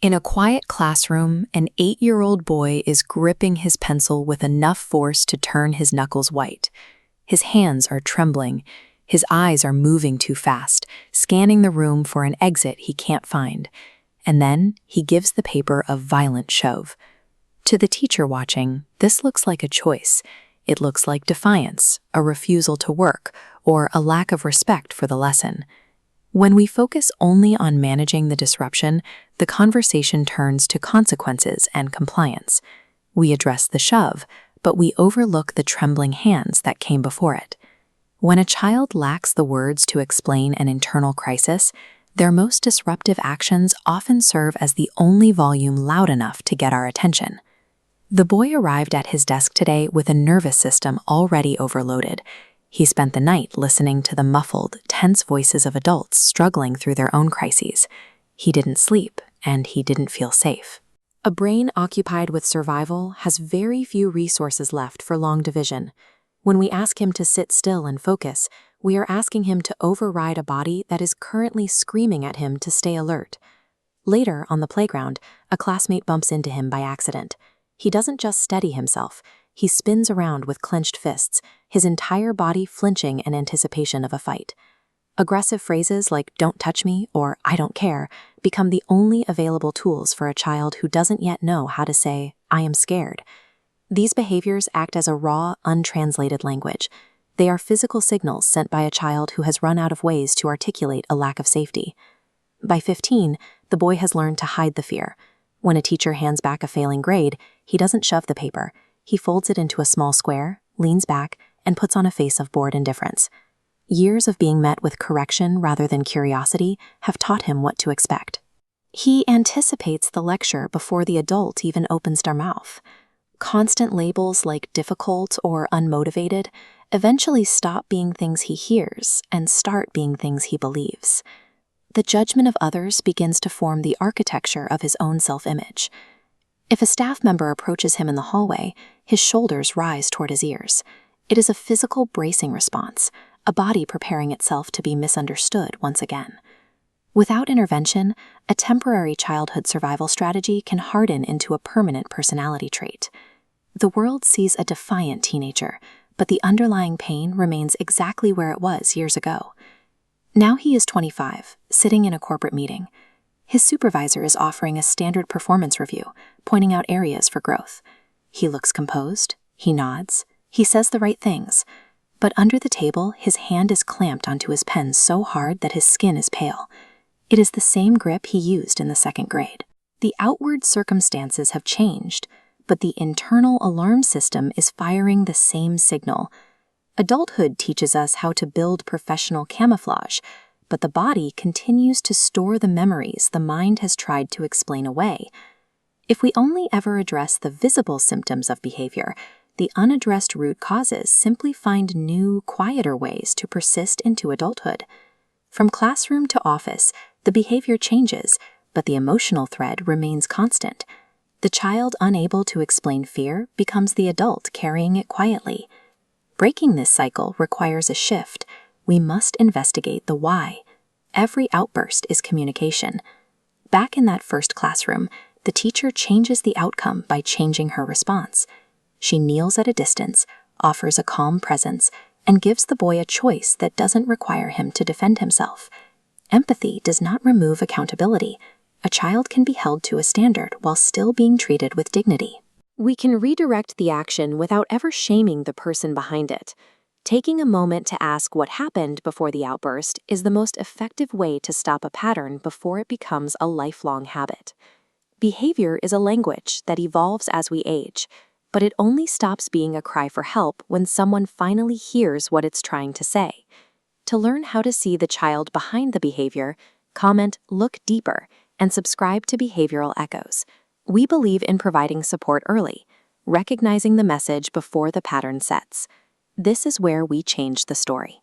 In a quiet classroom, an 8-year-old boy is gripping his pencil with enough force to turn his knuckles white. His hands are trembling. His eyes are moving too fast, scanning the room for an exit he can't find. And then he gives the paper a violent shove. To the teacher watching, this looks like a choice. It looks like defiance, a refusal to work, or a lack of respect for the lesson. When we focus only on managing the disruption, the conversation turns to consequences and compliance. We address the shove, but we overlook the trembling hands that came before it. When a child lacks the words to explain an internal crisis, their most disruptive actions often serve as the only volume loud enough to get our attention. The boy arrived at his desk today with a nervous system already overloaded. He spent the night listening to the muffled, tense voices of adults struggling through their own crises. He didn't sleep, and he didn't feel safe. A brain occupied with survival has very few resources left for long division. When we ask him to sit still and focus, we are asking him to override a body that is currently screaming at him to stay alert. Later, on the playground, a classmate bumps into him by accident. He doesn't just steady himself. He spins around with clenched fists, his entire body flinching in anticipation of a fight. Aggressive phrases like "don't touch me" or "I don't care" become the only available tools for a child who doesn't yet know how to say, "I am scared." These behaviors act as a raw, untranslated language. They are physical signals sent by a child who has run out of ways to articulate a lack of safety. By 15, the boy has learned to hide the fear. When a teacher hands back a failing grade, he doesn't shove the paper. He folds it into a small square, leans back, and puts on a face of bored indifference. Years of being met with correction rather than curiosity have taught him what to expect. He anticipates the lecture before the adult even opens their mouth. Constant labels like difficult or unmotivated eventually stop being things he hears and start being things he believes. The judgment of others begins to form the architecture of his own self-image. If a staff member approaches him in the hallway, his shoulders rise toward his ears. It is a physical bracing response, a body preparing itself to be misunderstood once again. Without intervention, a temporary childhood survival strategy can harden into a permanent personality trait. The world sees a defiant teenager, but the underlying pain remains exactly where it was years ago. Now he is 25, sitting in a corporate meeting. His supervisor is offering a standard performance review, pointing out areas for growth. He looks composed, he nods, he says the right things, but under the table, his hand is clamped onto his pen so hard that his skin is pale. It is the same grip he used in the 2nd grade. The outward circumstances have changed, but the internal alarm system is firing the same signal. Adulthood teaches us how to build professional camouflage, but the body continues to store the memories the mind has tried to explain away. If we only ever address the visible symptoms of behavior, the unaddressed root causes simply find new, quieter ways to persist into adulthood. From classroom to office, the behavior changes, but the emotional thread remains constant. The child unable to explain fear becomes the adult carrying it quietly. Breaking this cycle requires a shift. We must investigate the why. Every outburst is communication. Back in that first classroom, the teacher changes the outcome by changing her response. She kneels at a distance, offers a calm presence, and gives the boy a choice that doesn't require him to defend himself. Empathy does not remove accountability. A child can be held to a standard while still being treated with dignity. We can redirect the action without ever shaming the person behind it. Taking a moment to ask what happened before the outburst is the most effective way to stop a pattern before it becomes a lifelong habit. Behavior is a language that evolves as we age, but it only stops being a cry for help when someone finally hears what it's trying to say. To learn how to see the child behind the behavior, comment "Look deeper" and subscribe to Behavioral Echoes. We believe in providing support early, recognizing the message before the pattern sets. This is where we change the story.